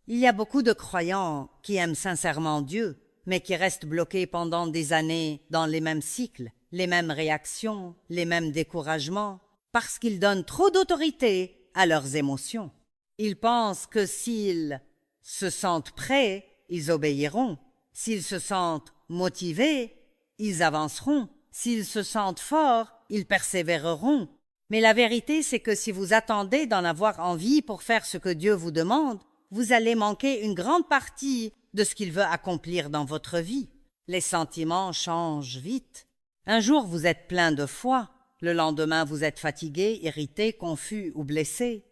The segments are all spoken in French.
Il y a beaucoup de croyants qui aiment sincèrement Dieu, mais qui restent bloqués pendant des années dans les mêmes cycles, les mêmes réactions, les mêmes découragements, parce qu'ils donnent trop d'autorité à leurs émotions. Ils pensent que s'ils se sentent prêts, ils obéiront. S'ils se sentent motivés, ils avanceront. S'ils se sentent forts, ils persévéreront. Mais la vérité, c'est que si vous attendez d'en avoir envie pour faire ce que Dieu vous demande, vous allez manquer une grande partie de ce qu'il veut accomplir dans votre vie. Les sentiments changent vite. Un jour, vous êtes plein de foi. Le lendemain, vous êtes fatigué, irrité, confus ou blessé.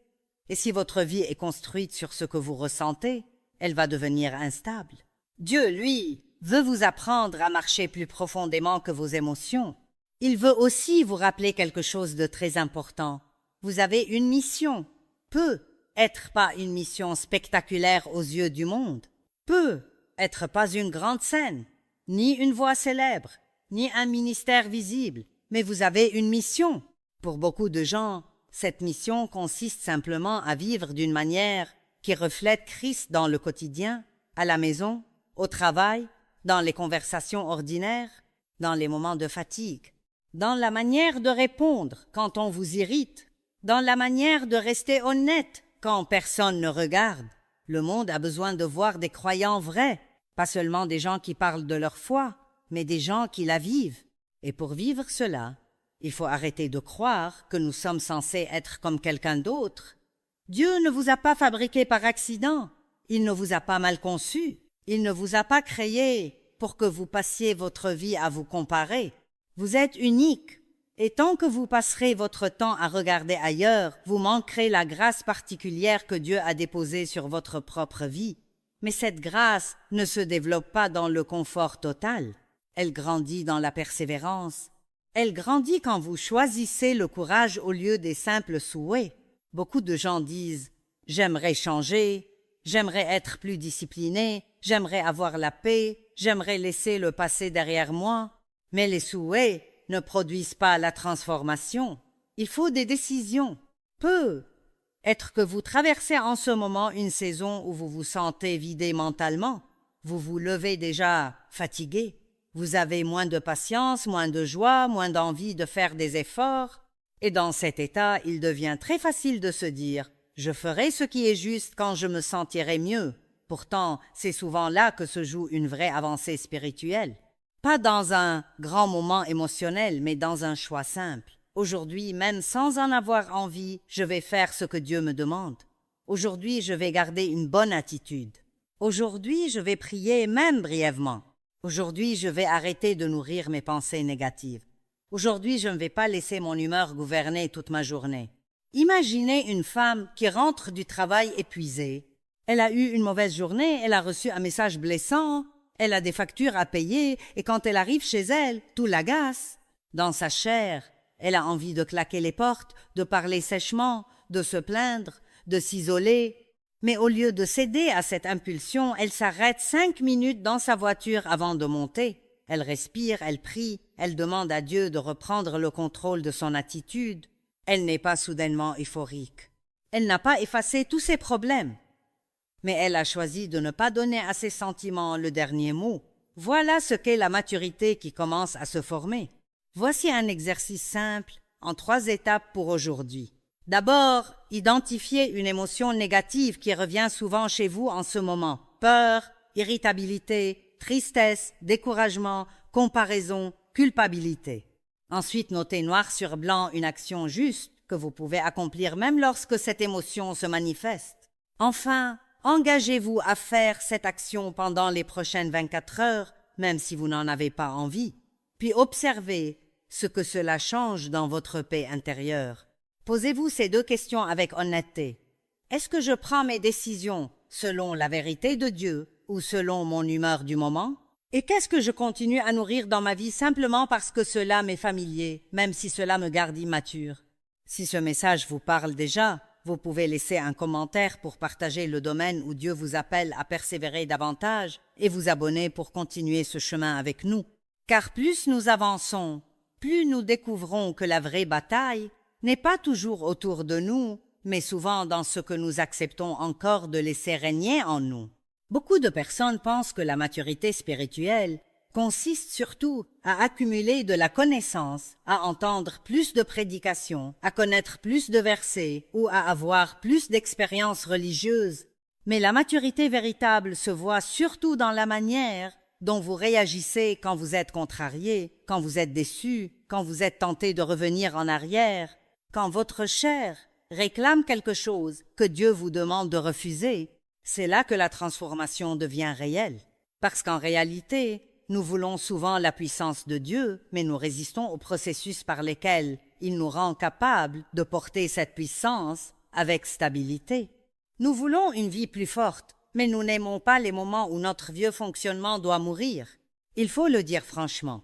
Et si votre vie est construite sur ce que vous ressentez, elle va devenir instable. Dieu, lui, veut vous apprendre à marcher plus profondément que vos émotions. Il veut aussi vous rappeler quelque chose de très important. Vous avez une mission. Peut être pas une mission spectaculaire aux yeux du monde. Peut être pas une grande scène, ni une voix célèbre, ni un ministère visible. Mais vous avez une mission. Pour beaucoup de gens, cette mission consiste simplement à vivre d'une manière qui reflète Christ dans le quotidien, à la maison, au travail, dans les conversations ordinaires, dans les moments de fatigue, dans la manière de répondre quand on vous irrite, dans la manière de rester honnête quand personne ne regarde. Le monde a besoin de voir des croyants vrais, pas seulement des gens qui parlent de leur foi, mais des gens qui la vivent. Et pour vivre cela, il faut arrêter de croire que nous sommes censés être comme quelqu'un d'autre. Dieu ne vous a pas fabriqué par accident. Il ne vous a pas mal conçu. Il ne vous a pas créé pour que vous passiez votre vie à vous comparer. Vous êtes unique. Et tant que vous passerez votre temps à regarder ailleurs, vous manquerez la grâce particulière que Dieu a déposée sur votre propre vie. Mais cette grâce ne se développe pas dans le confort total. Elle grandit dans la persévérance. Elle grandit quand vous choisissez le courage au lieu des simples souhaits. Beaucoup de gens disent « J'aimerais changer, j'aimerais être plus discipliné, j'aimerais avoir la paix, j'aimerais laisser le passé derrière moi. » Mais les souhaits ne produisent pas la transformation. Il faut des décisions. Peut être que vous traversez en ce moment une saison où vous vous sentez vidé mentalement. Vous vous levez déjà fatigué. Vous avez moins de patience, moins de joie, moins d'envie de faire des efforts. Et dans cet état, il devient très facile de se dire « Je ferai ce qui est juste quand je me sentirai mieux ». Pourtant, c'est souvent là que se joue une vraie avancée spirituelle. Pas dans un grand moment émotionnel, mais dans un choix simple. Aujourd'hui, même sans en avoir envie, je vais faire ce que Dieu me demande. Aujourd'hui, je vais garder une bonne attitude. Aujourd'hui, je vais prier même brièvement. Aujourd'hui, je vais arrêter de nourrir mes pensées négatives. Aujourd'hui, je ne vais pas laisser mon humeur gouverner toute ma journée. Imaginez une femme qui rentre du travail épuisée. Elle a eu une mauvaise journée, elle a reçu un message blessant, elle a des factures à payer et quand elle arrive chez elle, tout l'agace. Dans sa chair, elle a envie de claquer les portes, de parler sèchement, de se plaindre, de s'isoler. Mais au lieu de céder à cette impulsion, elle s'arrête 5 minutes dans sa voiture avant de monter. Elle respire, elle prie, elle demande à Dieu de reprendre le contrôle de son attitude. Elle n'est pas soudainement euphorique. Elle n'a pas effacé tous ses problèmes. Mais elle a choisi de ne pas donner à ses sentiments le dernier mot. Voilà ce qu'est la maturité qui commence à se former. Voici un exercice simple en 3 étapes pour aujourd'hui. D'abord, identifiez une émotion négative qui revient souvent chez vous en ce moment. Peur, irritabilité, tristesse, découragement, comparaison, culpabilité. Ensuite, notez noir sur blanc une action juste que vous pouvez accomplir même lorsque cette émotion se manifeste. Enfin, engagez-vous à faire cette action pendant les prochaines 24 heures, même si vous n'en avez pas envie. Puis observez ce que cela change dans votre paix intérieure. Posez-vous ces 2 questions avec honnêteté. Est-ce que je prends mes décisions selon la vérité de Dieu ou selon mon humeur du moment? Et qu'est-ce que je continue à nourrir dans ma vie simplement parce que cela m'est familier, même si cela me garde immature? Si ce message vous parle déjà, vous pouvez laisser un commentaire pour partager le domaine où Dieu vous appelle à persévérer davantage et vous abonner pour continuer ce chemin avec nous. Car plus nous avançons, plus nous découvrons que la vraie bataille n'est pas toujours autour de nous, mais souvent dans ce que nous acceptons encore de laisser régner en nous. Beaucoup de personnes pensent que la maturité spirituelle consiste surtout à accumuler de la connaissance, à entendre plus de prédications, à connaître plus de versets ou à avoir plus d'expériences religieuses. Mais la maturité véritable se voit surtout dans la manière dont vous réagissez quand vous êtes contrarié, quand vous êtes déçu, quand vous êtes tenté de revenir en arrière, quand votre chair réclame quelque chose que Dieu vous demande de refuser. C'est là que la transformation devient réelle. Parce qu'en réalité, nous voulons souvent la puissance de Dieu, mais nous résistons aux processus par lesquels il nous rend capables de porter cette puissance avec stabilité. Nous voulons une vie plus forte, mais nous n'aimons pas les moments où notre vieux fonctionnement doit mourir. Il faut le dire franchement.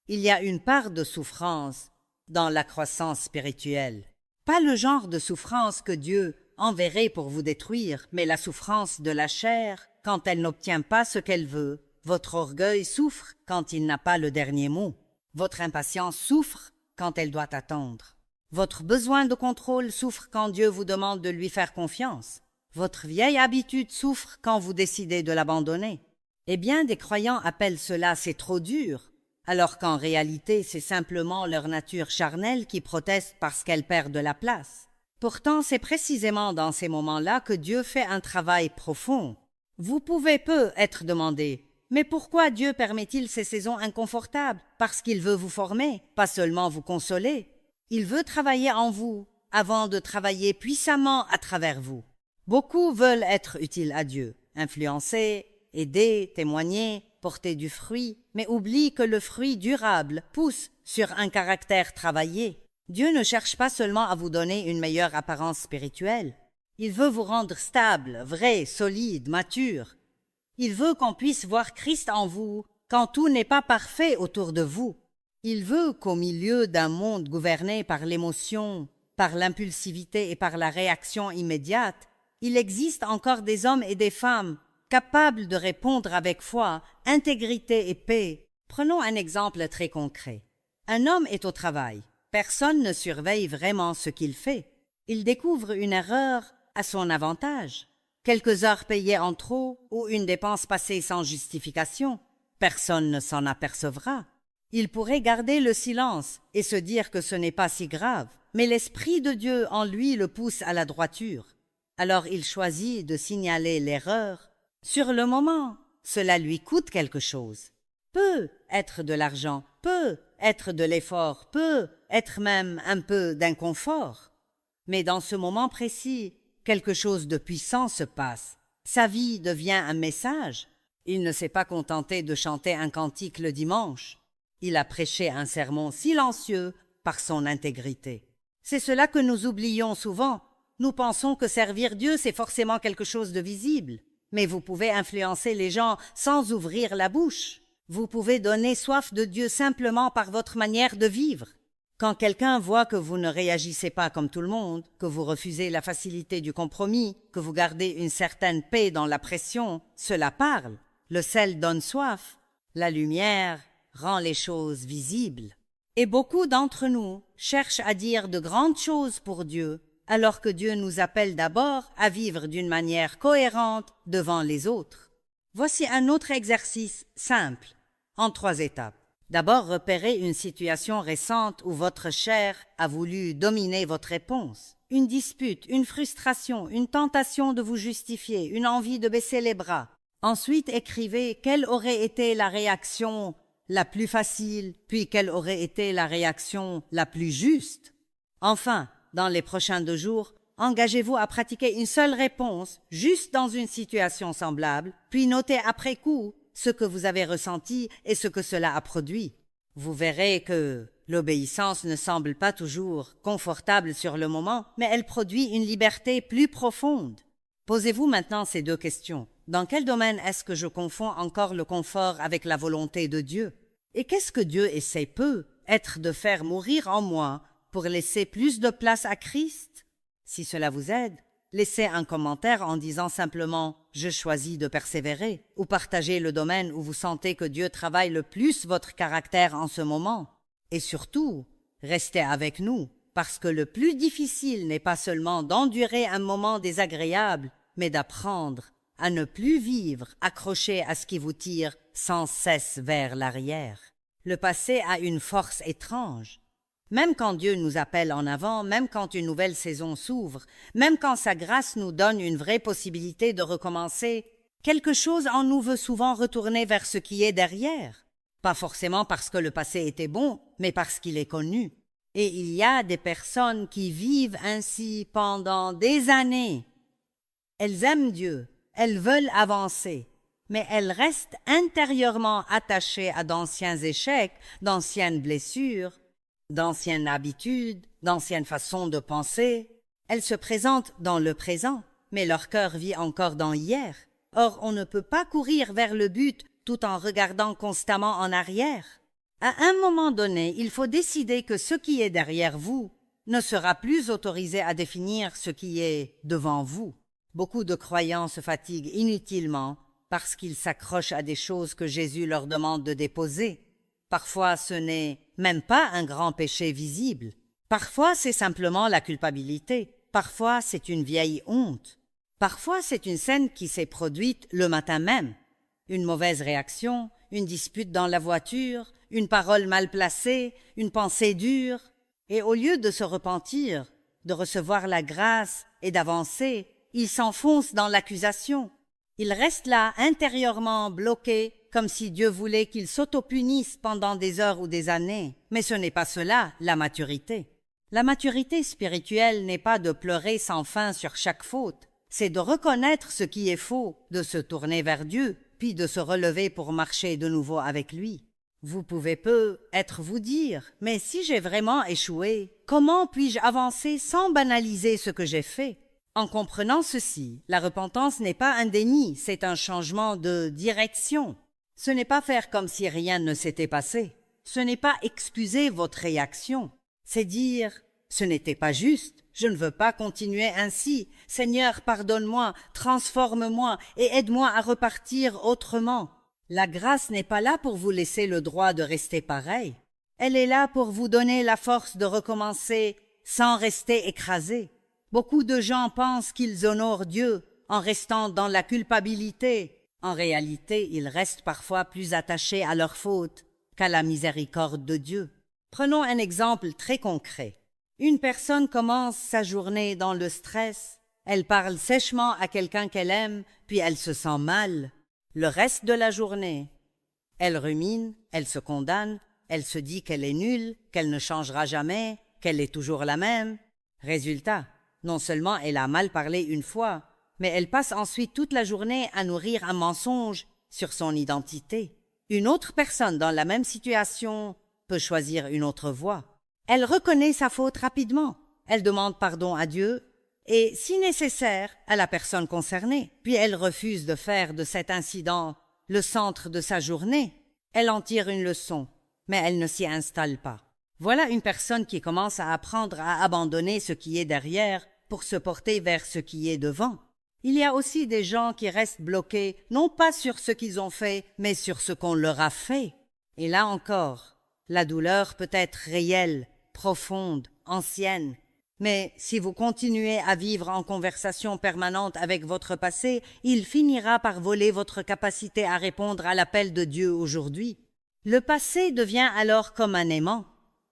Il y a une part de souffrance dans la croissance spirituelle. Pas le genre de souffrance que Dieu enverrait pour vous détruire, mais la souffrance de la chair quand elle n'obtient pas ce qu'elle veut. Votre orgueil souffre quand il n'a pas le dernier mot. Votre impatience souffre quand elle doit attendre. Votre besoin de contrôle souffre quand Dieu vous demande de lui faire confiance. Votre vieille habitude souffre quand vous décidez de l'abandonner. Et bien des croyants appellent cela « c'est trop dur », alors qu'en réalité c'est simplement leur nature charnelle qui proteste parce qu'elle perd de la place. Pourtant, c'est précisément dans ces moments-là que Dieu fait un travail profond. Vous pouvez peu être demandé « Mais pourquoi Dieu permet-il ces saisons inconfortables ?» Parce qu'il veut vous former, pas seulement vous consoler. Il veut travailler en vous avant de travailler puissamment à travers vous. Beaucoup veulent être utiles à Dieu, influencer, aider, témoigner, porter du fruit, mais oublient que le fruit durable pousse sur un caractère travaillé. Dieu ne cherche pas seulement à vous donner une meilleure apparence spirituelle. Il veut vous rendre stable, vrai, solide, mature. Il veut qu'on puisse voir Christ en vous quand tout n'est pas parfait autour de vous. Il veut qu'au milieu d'un monde gouverné par l'émotion, par l'impulsivité et par la réaction immédiate, il existe encore des hommes et des femmes capables de répondre avec foi, intégrité et paix. Prenons un exemple très concret. Un homme est au travail. Personne ne surveille vraiment ce qu'il fait. Il découvre une erreur à son avantage. Quelques heures payées en trop ou une dépense passée sans justification. Personne ne s'en apercevra. Il pourrait garder le silence et se dire que ce n'est pas si grave. Mais l'Esprit de Dieu en lui le pousse à la droiture. Alors il choisit de signaler l'erreur. Sur le moment, cela lui coûte quelque chose. Peut être de l'argent, peut être de l'effort, peut être même un peu d'inconfort. Mais dans ce moment précis, quelque chose de puissant se passe. Sa vie devient un message. Il ne s'est pas contenté de chanter un cantique le dimanche. Il a prêché un sermon silencieux par son intégrité. C'est cela que nous oublions souvent. Nous pensons que servir Dieu, c'est forcément quelque chose de visible. Mais vous pouvez influencer les gens sans ouvrir la bouche. Vous pouvez donner soif de Dieu simplement par votre manière de vivre. Quand quelqu'un voit que vous ne réagissez pas comme tout le monde, que vous refusez la facilité du compromis, que vous gardez une certaine paix dans la pression, cela parle. Le sel donne soif. La lumière rend les choses visibles. Et beaucoup d'entre nous cherchent à dire de grandes choses pour Dieu, alors que Dieu nous appelle d'abord à vivre d'une manière cohérente devant les autres. Voici un autre exercice simple, en 3 étapes. D'abord, repérez une situation récente où votre chair a voulu dominer votre réponse. Une dispute, une frustration, une tentation de vous justifier, une envie de baisser les bras. Ensuite, écrivez quelle aurait été la réaction la plus facile, puis quelle aurait été la réaction la plus juste. Enfin, dans les prochains 2 jours, engagez-vous à pratiquer une seule réponse, juste dans une situation semblable, puis notez après coup ce que vous avez ressenti et ce que cela a produit. Vous verrez que l'obéissance ne semble pas toujours confortable sur le moment, mais elle produit une liberté plus profonde. Posez-vous maintenant ces 2 questions. Dans quel domaine est-ce que je confonds encore le confort avec la volonté de Dieu? Et qu'est-ce que Dieu essaie peu être de faire mourir en moi pour laisser plus de place à Christ? Si cela vous aide, laissez un commentaire en disant simplement « Je choisis de persévérer » ou partagez le domaine où vous sentez que Dieu travaille le plus votre caractère en ce moment. Et surtout, restez avec nous parce que le plus difficile n'est pas seulement d'endurer un moment désagréable, mais d'apprendre à ne plus vivre accroché à ce qui vous tire sans cesse vers l'arrière. Le passé a une force étrange. Même quand Dieu nous appelle en avant, même quand une nouvelle saison s'ouvre, même quand sa grâce nous donne une vraie possibilité de recommencer, quelque chose en nous veut souvent retourner vers ce qui est derrière. Pas forcément parce que le passé était bon, mais parce qu'il est connu. Et il y a des personnes qui vivent ainsi pendant des années. Elles aiment Dieu, elles veulent avancer, mais elles restent intérieurement attachées à d'anciens échecs, d'anciennes blessures, d'anciennes habitudes, d'anciennes façons de penser. Elles se présentent dans le présent, mais leur cœur vit encore dans hier. Or, on ne peut pas courir vers le but tout en regardant constamment en arrière. À un moment donné, il faut décider que ce qui est derrière vous ne sera plus autorisé à définir ce qui est devant vous. Beaucoup de croyants se fatiguent inutilement parce qu'ils s'accrochent à des choses que Jésus leur demande de déposer. Parfois, ce n'est même pas un grand péché visible. Parfois, c'est simplement la culpabilité. Parfois, c'est une vieille honte. Parfois, c'est une scène qui s'est produite le matin même. Une mauvaise réaction, une dispute dans la voiture, une parole mal placée, une pensée dure. Et au lieu de se repentir, de recevoir la grâce et d'avancer, ils s'enfoncent dans l'accusation. Ils restent là, intérieurement bloqués, comme si Dieu voulait qu'ils s'auto-punissent pendant des heures ou des années. Mais ce n'est pas cela, la maturité. La maturité spirituelle n'est pas de pleurer sans fin sur chaque faute. C'est de reconnaître ce qui est faux, de se tourner vers Dieu, puis de se relever pour marcher de nouveau avec lui. Vous pouvez peut-être vous dire, mais si j'ai vraiment échoué, comment puis-je avancer sans banaliser ce que j'ai fait? En comprenant ceci, la repentance n'est pas un déni, c'est un changement de direction. Ce n'est pas faire comme si rien ne s'était passé. Ce n'est pas excuser votre réaction. C'est dire, ce n'était pas juste, je ne veux pas continuer ainsi. Seigneur, pardonne-moi, transforme-moi et aide-moi à repartir autrement. La grâce n'est pas là pour vous laisser le droit de rester pareil. Elle est là pour vous donner la force de recommencer sans rester écrasé. Beaucoup de gens pensent qu'ils honorent Dieu en restant dans la culpabilité. En réalité, ils restent parfois plus attachés à leurs fautes qu'à la miséricorde de Dieu. Prenons un exemple très concret. Une personne commence sa journée dans le stress. Elle parle sèchement à quelqu'un qu'elle aime, puis elle se sent mal. Le reste de la journée, elle rumine, elle se condamne, elle se dit qu'elle est nulle, qu'elle ne changera jamais, qu'elle est toujours la même. Résultat, non seulement elle a mal parlé une fois, mais elle passe ensuite toute la journée à nourrir un mensonge sur son identité. Une autre personne dans la même situation peut choisir une autre voie. Elle reconnaît sa faute rapidement, elle demande pardon à Dieu et, si nécessaire, à la personne concernée. Puis elle refuse de faire de cet incident le centre de sa journée. Elle en tire une leçon, mais elle ne s'y installe pas. Voilà une personne qui commence à apprendre à abandonner ce qui est derrière pour se porter vers ce qui est devant. Il y a aussi des gens qui restent bloqués, non pas sur ce qu'ils ont fait, mais sur ce qu'on leur a fait. Et là encore, la douleur peut être réelle, profonde, ancienne. Mais si vous continuez à vivre en conversation permanente avec votre passé, il finira par voler votre capacité à répondre à l'appel de Dieu aujourd'hui. Le passé devient alors comme un aimant.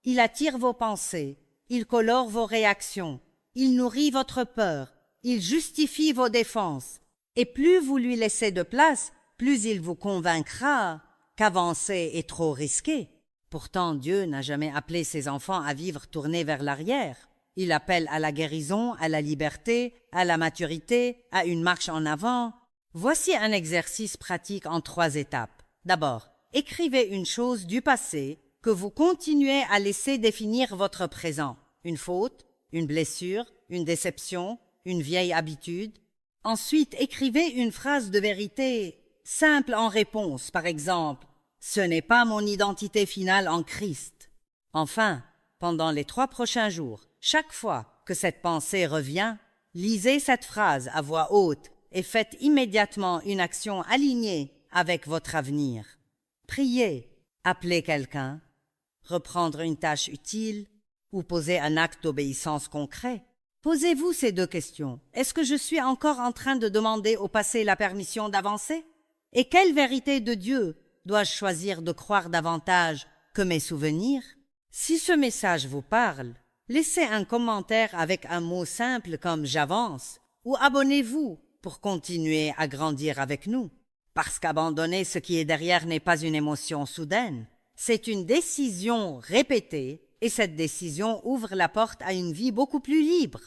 Il attire vos pensées, il colore vos réactions, il nourrit votre peur, il justifie vos défenses. Et plus vous lui laissez de place, plus il vous convaincra qu'avancer est trop risqué. Pourtant, Dieu n'a jamais appelé ses enfants à vivre tournés vers l'arrière. Il appelle à la guérison, à la liberté, à la maturité, à une marche en avant. Voici un exercice pratique en 3 étapes. D'abord, écrivez une chose du passé que vous continuez à laisser définir votre présent. Une faute, une blessure, une déception, une vieille habitude. Ensuite, écrivez une phrase de vérité simple en réponse, par exemple « Ce n'est pas mon identité finale en Christ ». Enfin, pendant les 3 prochains jours, chaque fois que cette pensée revient, lisez cette phrase à voix haute et faites immédiatement une action alignée avec votre avenir. Priez, appelez quelqu'un, reprendre une tâche utile ou poser un acte d'obéissance concret? Posez-vous ces deux questions. Est-ce que je suis encore en train de demander au passé la permission d'avancer? Et quelle vérité de Dieu dois-je choisir de croire davantage que mes souvenirs? Si ce message vous parle, laissez un commentaire avec un mot simple comme « j'avance » ou « abonnez-vous » pour continuer à grandir avec nous. Parce qu'abandonner ce qui est derrière n'est pas une émotion soudaine, c'est une décision répétée et cette décision ouvre la porte à une vie beaucoup plus libre.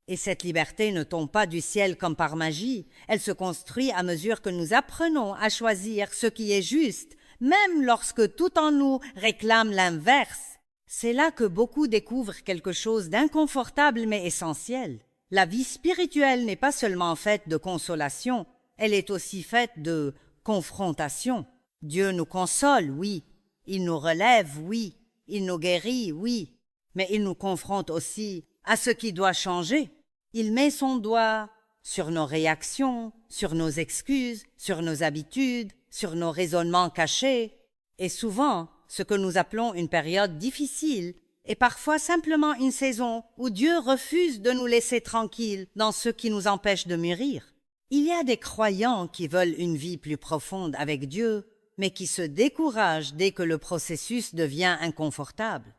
Et cette liberté ne tombe pas du ciel comme par magie, elle se construit à mesure que nous apprenons à choisir ce qui est juste, même lorsque tout en nous réclame l'inverse. C'est là que beaucoup découvrent quelque chose d'inconfortable mais essentiel. La vie spirituelle n'est pas seulement faite de consolation, elle est aussi faite de confrontation. Dieu nous console, oui. Il nous relève, oui. Il nous guérit, oui. Mais il nous confronte aussi à ce qui doit changer. Il met son doigt sur nos réactions, sur nos excuses, sur nos habitudes, sur nos raisonnements cachés. Et souvent, ce que nous appelons une période difficile est parfois simplement une saison où Dieu refuse de nous laisser tranquilles dans ce qui nous empêche de mûrir. Il y a des croyants qui veulent une vie plus profonde avec Dieu, mais qui se découragent dès que le processus devient inconfortable.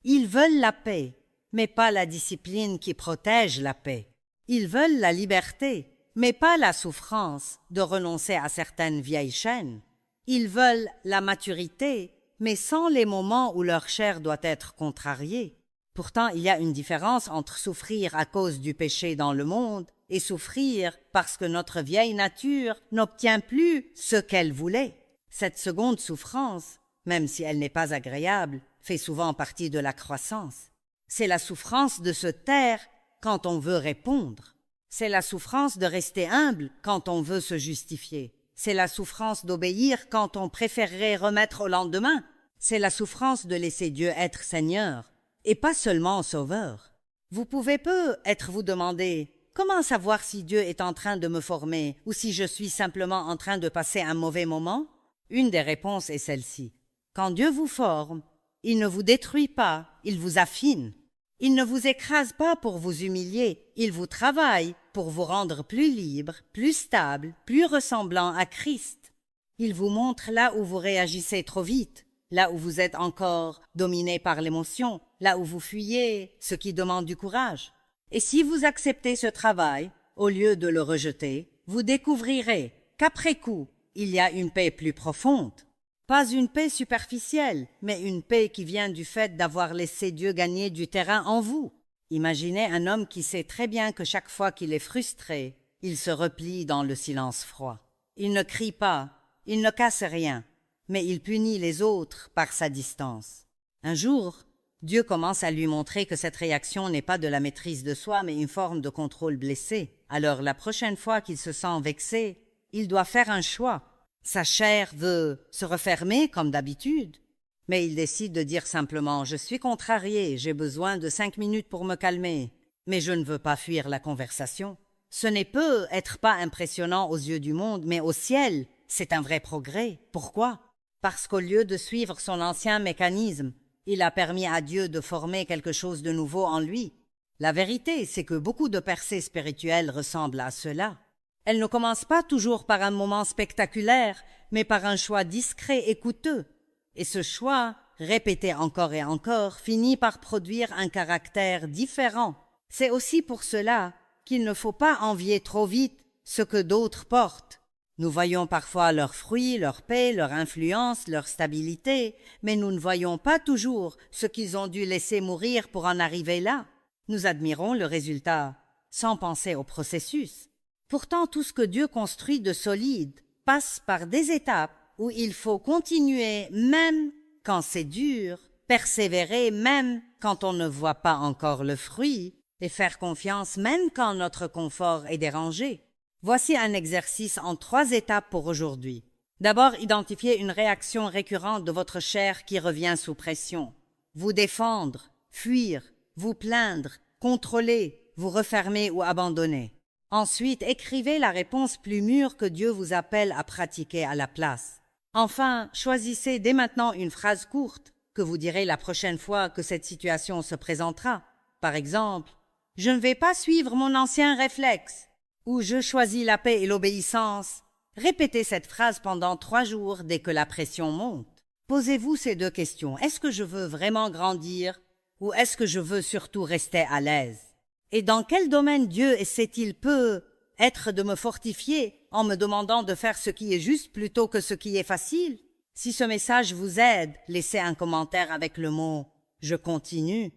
Ils veulent la paix, mais pas la discipline qui protège la paix. Ils veulent la liberté, mais pas la souffrance de renoncer à certaines vieilles chaînes. Ils veulent la maturité, mais sans les moments où leur chair doit être contrariée. Pourtant, il y a une différence entre souffrir à cause du péché dans le monde et souffrir parce que notre vieille nature n'obtient plus ce qu'elle voulait. Cette seconde souffrance, même si elle n'est pas agréable, fait souvent partie de la croissance. C'est la souffrance de se taire quand on veut répondre. C'est la souffrance de rester humble quand on veut se justifier. C'est la souffrance d'obéir quand on préférerait remettre au lendemain. C'est la souffrance de laisser Dieu être Seigneur et pas seulement Sauveur. Vous pouvez peut-être vous demander « Comment savoir si Dieu est en train de me former ou si je suis simplement en train de passer un mauvais moment ?» Une des réponses est celle-ci. Quand Dieu vous forme, il ne vous détruit pas, il vous affine. Il ne vous écrase pas pour vous humilier, il vous travaille pour vous rendre plus libre, plus stable, plus ressemblant à Christ. Il vous montre là où vous réagissez trop vite, là où vous êtes encore dominé par l'émotion, là où vous fuyez, ce qui demande du courage. Et si vous acceptez ce travail, au lieu de le rejeter, vous découvrirez qu'après coup, il y a une paix plus profonde. Pas une paix superficielle, mais une paix qui vient du fait d'avoir laissé Dieu gagner du terrain en vous. Imaginez un homme qui sait très bien que chaque fois qu'il est frustré, il se replie dans le silence froid. Il ne crie pas, il ne casse rien, mais il punit les autres par sa distance. Un jour, Dieu commence à lui montrer que cette réaction n'est pas de la maîtrise de soi, mais une forme de contrôle blessé. Alors la prochaine fois qu'il se sent vexé, il doit faire un choix. Sa chair veut se refermer comme d'habitude, mais il décide de dire simplement « Je suis contrarié, j'ai besoin de 5 minutes pour me calmer, mais je ne veux pas fuir la conversation. » Ce n'est peut-être pas impressionnant aux yeux du monde, mais au ciel, c'est un vrai progrès. Pourquoi? Parce qu'au lieu de suivre son ancien mécanisme, il a permis à Dieu de former quelque chose de nouveau en lui. La vérité, c'est que beaucoup de percées spirituelles ressemblent à cela. Elles ne commencent pas toujours par un moment spectaculaire, mais par un choix discret et coûteux. Et ce choix, répété encore et encore, finit par produire un caractère différent. C'est aussi pour cela qu'il ne faut pas envier trop vite ce que d'autres portent. Nous voyons parfois leurs fruits, leur paix, leur influence, leur stabilité, mais nous ne voyons pas toujours ce qu'ils ont dû laisser mourir pour en arriver là. Nous admirons le résultat sans penser au processus. Pourtant, tout ce que Dieu construit de solide passe par des étapes où il faut continuer même quand c'est dur, persévérer même quand on ne voit pas encore le fruit et faire confiance même quand notre confort est dérangé. Voici un exercice en 3 étapes pour aujourd'hui. D'abord, identifiez une réaction récurrente de votre chair qui revient sous pression. Vous défendre, fuir, vous plaindre, contrôler, vous refermer ou abandonner. Ensuite, écrivez la réponse plus mûre que Dieu vous appelle à pratiquer à la place. Enfin, choisissez dès maintenant une phrase courte, que vous direz la prochaine fois que cette situation se présentera. Par exemple, « Je ne vais pas suivre mon ancien réflexe » ou « Je choisis la paix et l'obéissance ». Répétez cette phrase pendant 3 jours dès que la pression monte. Posez-vous ces 2 questions. Est-ce que je veux vraiment grandir ou est-ce que je veux surtout rester à l'aise? Et dans quel domaine Dieu essaie-t-il peut être de me fortifier en me demandant de faire ce qui est juste plutôt que ce qui est facile? Si ce message vous aide, laissez un commentaire avec le mot « Je continue »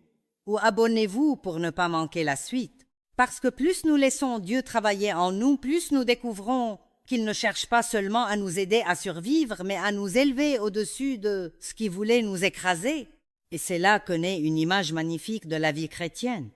ou abonnez-vous pour ne pas manquer la suite. Parce que plus nous laissons Dieu travailler en nous, plus nous découvrons qu'il ne cherche pas seulement à nous aider à survivre, mais à nous élever au-dessus de ce qui voulait nous écraser. Et c'est là que naît une image magnifique de la vie chrétienne.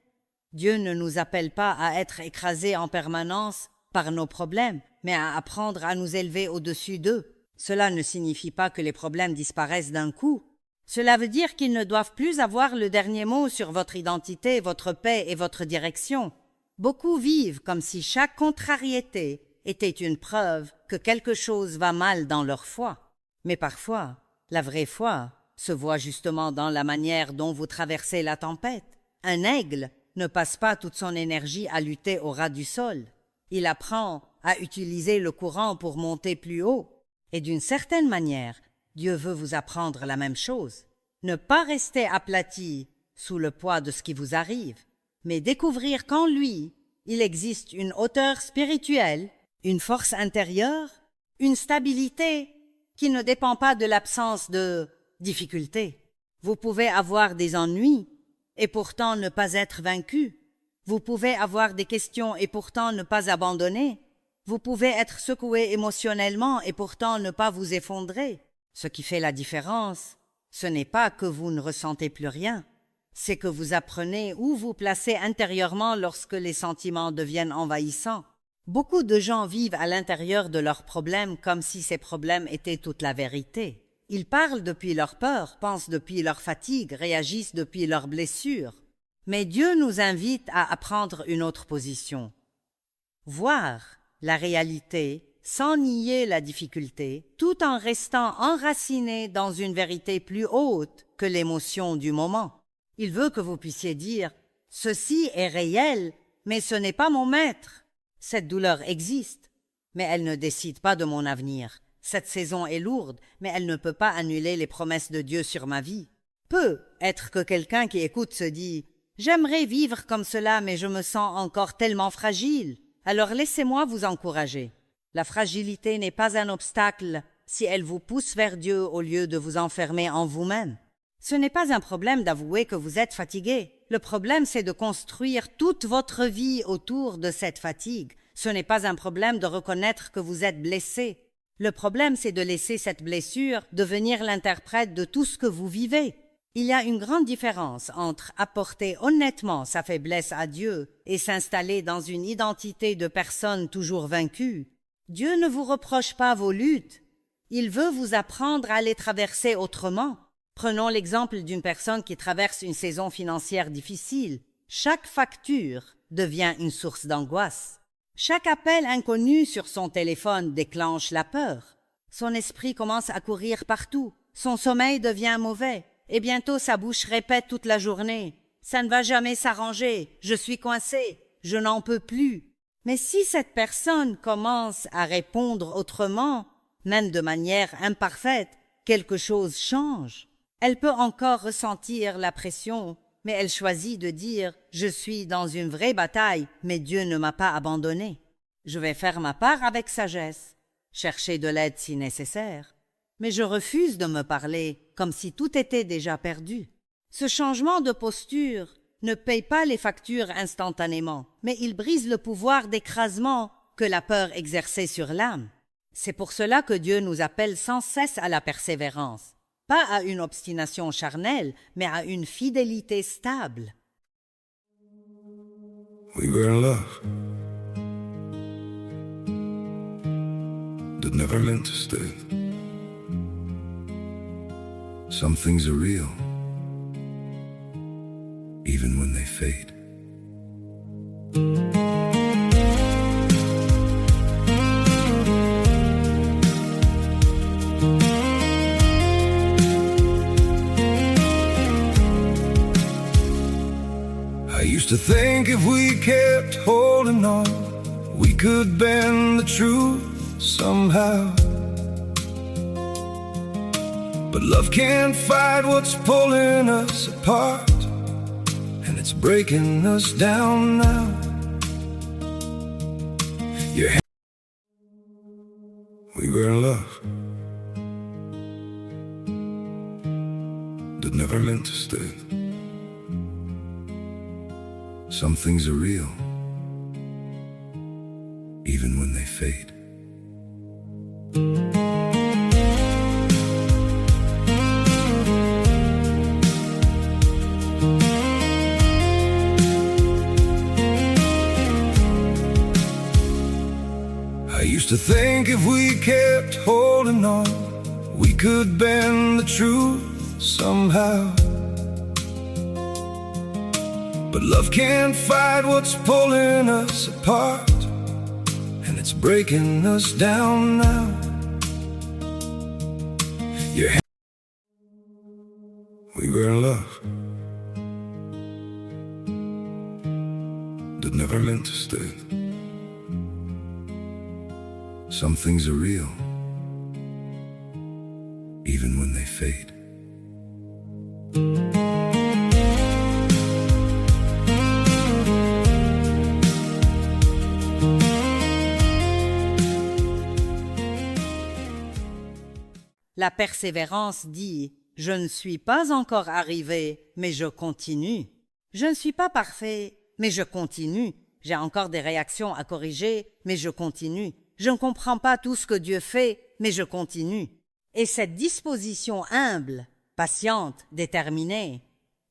Dieu ne nous appelle pas à être écrasés en permanence par nos problèmes, mais à apprendre à nous élever au-dessus d'eux. Cela ne signifie pas que les problèmes disparaissent d'un coup. Cela veut dire qu'ils ne doivent plus avoir le dernier mot sur votre identité, votre paix et votre direction. Beaucoup vivent comme si chaque contrariété était une preuve que quelque chose va mal dans leur foi. Mais parfois, la vraie foi se voit justement dans la manière dont vous traversez la tempête. Un aigle ne passe pas toute son énergie à lutter au ras du sol. Il apprend à utiliser le courant pour monter plus haut. Et d'une certaine manière, Dieu veut vous apprendre la même chose. Ne pas rester aplati sous le poids de ce qui vous arrive, mais découvrir qu'en lui, il existe une hauteur spirituelle, une force intérieure, une stabilité qui ne dépend pas de l'absence de difficultés. Vous pouvez avoir des ennuis et pourtant ne pas être vaincu. Vous pouvez avoir des questions et pourtant ne pas abandonner. Vous pouvez être secoué émotionnellement et pourtant ne pas vous effondrer. Ce qui fait la différence, ce n'est pas que vous ne ressentez plus rien, c'est que vous apprenez où vous placer intérieurement lorsque les sentiments deviennent envahissants. Beaucoup de gens vivent à l'intérieur de leurs problèmes comme si ces problèmes étaient toute la vérité. Ils parlent depuis leur peur, pensent depuis leur fatigue, réagissent depuis leurs blessures. Mais Dieu nous invite à apprendre une autre position. Voir la réalité sans nier la difficulté, tout en restant enraciné dans une vérité plus haute que l'émotion du moment. Il veut que vous puissiez dire « Ceci est réel, mais ce n'est pas mon maître. Cette douleur existe, mais elle ne décide pas de mon avenir. Cette saison est lourde, mais elle ne peut pas annuler les promesses de Dieu sur ma vie. » Peut être que quelqu'un qui écoute se dit « J'aimerais vivre comme cela, mais je me sens encore tellement fragile. » Alors laissez-moi vous encourager. La fragilité n'est pas un obstacle si elle vous pousse vers Dieu au lieu de vous enfermer en vous-même. Ce n'est pas un problème d'avouer que vous êtes fatigué. Le problème, c'est de construire toute votre vie autour de cette fatigue. Ce n'est pas un problème de reconnaître que vous êtes blessé. Le problème, c'est de laisser cette blessure devenir l'interprète de tout ce que vous vivez. Il y a une grande différence entre apporter honnêtement sa faiblesse à Dieu et s'installer dans une identité de personne toujours vaincue. Dieu ne vous reproche pas vos luttes. Il veut vous apprendre à les traverser autrement. Prenons l'exemple d'une personne qui traverse une saison financière difficile. Chaque facture devient une source d'angoisse. Chaque appel inconnu sur son téléphone déclenche la peur. Son esprit commence à courir partout. Son sommeil devient mauvais. Et bientôt sa bouche répète toute la journée « Ça ne va jamais s'arranger, je suis coincé, je n'en peux plus ». Mais si cette personne commence à répondre autrement, même de manière imparfaite, quelque chose change. Elle peut encore ressentir la pression, mais elle choisit de dire « Je suis dans une vraie bataille, mais Dieu ne m'a pas abandonné. Je vais faire ma part avec sagesse, chercher de l'aide si nécessaire. Mais je refuse de me parler comme si tout était déjà perdu. » Ce changement de posture ne paye pas les factures instantanément, mais il brise le pouvoir d'écrasement que la peur exerçait sur l'âme. C'est pour cela que Dieu nous appelle sans cesse à la persévérance, pas à une obstination charnelle, mais à une fidélité stable. We were in love that never meant to stay. Some things are real, even when they fade. to think if we kept holding on, we could bend the truth somehow. But love can't fight what's pulling us apart, and it's breaking us down now. We were in love that never meant to stay. Some things are real, even when they fade. I used to think if we kept holding on, we could bend the truth somehow. But love can't fight what's pulling us apart, and it's breaking us down now. We were in love that never meant to stay. Some things are real, even when they fade. La persévérance dit « Je ne suis pas encore arrivé, mais je continue. Je ne suis pas parfait, mais je continue. J'ai encore des réactions à corriger, mais je continue. Je ne comprends pas tout ce que Dieu fait, mais je continue. » Et cette disposition humble, patiente, déterminée,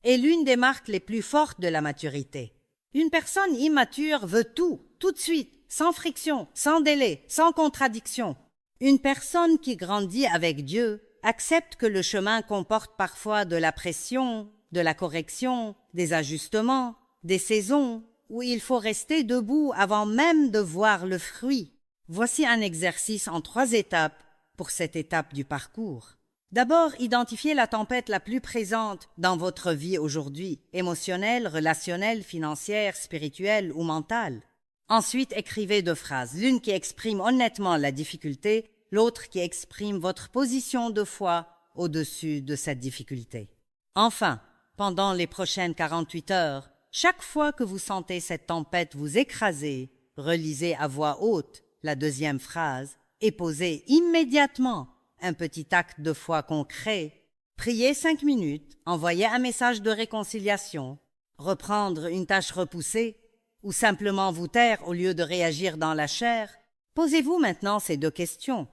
est l'une des marques les plus fortes de la maturité. Une personne immature veut tout de suite, sans friction, sans délai, sans contradiction. Une personne qui grandit avec Dieu accepte que le chemin comporte parfois de la pression, de la correction, des ajustements, des saisons où il faut rester debout avant même de voir le fruit. Voici un exercice en 3 étapes pour cette étape du parcours. D'abord, identifiez la tempête la plus présente dans votre vie aujourd'hui, émotionnelle, relationnelle, financière, spirituelle ou mentale. Ensuite, écrivez 2 phrases, l'une qui exprime honnêtement la difficulté, l'autre qui exprime votre position de foi au-dessus de cette difficulté. Enfin, pendant les prochaines 48 heures, chaque fois que vous sentez cette tempête vous écraser, relisez à voix haute la 2e phrase et posez immédiatement un petit acte de foi concret. Priez 5 minutes, envoyez un message de réconciliation, reprendre une tâche repoussée ou simplement vous taire au lieu de réagir dans la chair. Posez-vous maintenant ces 2 questions.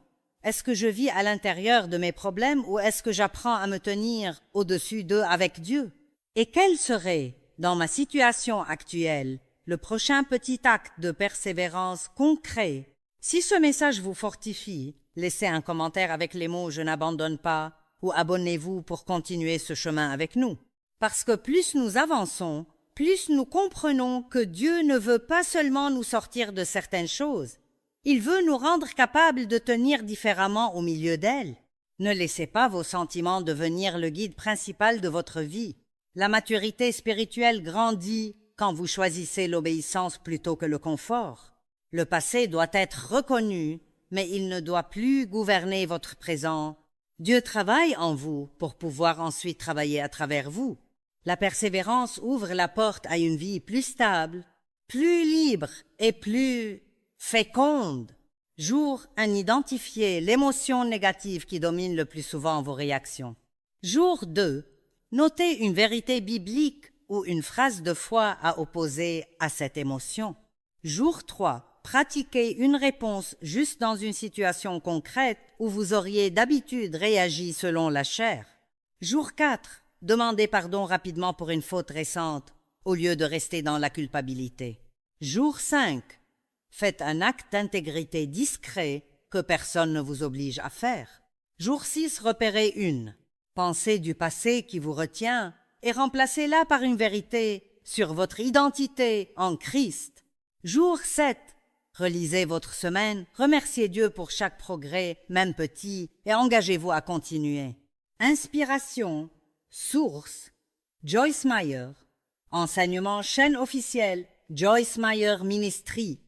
Est-ce que je vis à l'intérieur de mes problèmes ou est-ce que j'apprends à me tenir au-dessus d'eux avec Dieu? Et quel serait, dans ma situation actuelle, le prochain petit acte de persévérance concret? Si ce message vous fortifie, laissez un commentaire avec les mots « Je n'abandonne pas » ou « Abonnez-vous pour continuer ce chemin avec nous ». Parce que plus nous avançons, plus nous comprenons que Dieu ne veut pas seulement nous sortir de certaines choses. Il veut nous rendre capables de tenir différemment au milieu d'elles. Ne laissez pas vos sentiments devenir le guide principal de votre vie. La maturité spirituelle grandit quand vous choisissez l'obéissance plutôt que le confort. Le passé doit être reconnu, mais il ne doit plus gouverner votre présent. Dieu travaille en vous pour pouvoir ensuite travailler à travers vous. La persévérance ouvre la porte à une vie plus stable, plus libre et plus féconde. Jour 1, identifiez l'émotion négative qui domine le plus souvent vos réactions. Jour 2, notez une vérité biblique ou une phrase de foi à opposer à cette émotion. Jour 3, pratiquez une réponse juste dans une situation concrète où vous auriez d'habitude réagi selon la chair. Jour 4, demandez pardon rapidement pour une faute récente au lieu de rester dans la culpabilité. Jour 5, faites un acte d'intégrité discret que personne ne vous oblige à faire. Jour 6, repérez une pensée du passé qui vous retient et remplacez-la par une vérité sur votre identité en Christ. Jour 7, relisez votre semaine, remerciez Dieu pour chaque progrès, même petit, et engagez-vous à continuer. Inspiration, source, Joyce Meyer, Enseignement chaîne officielle, Joyce Meyer Ministry.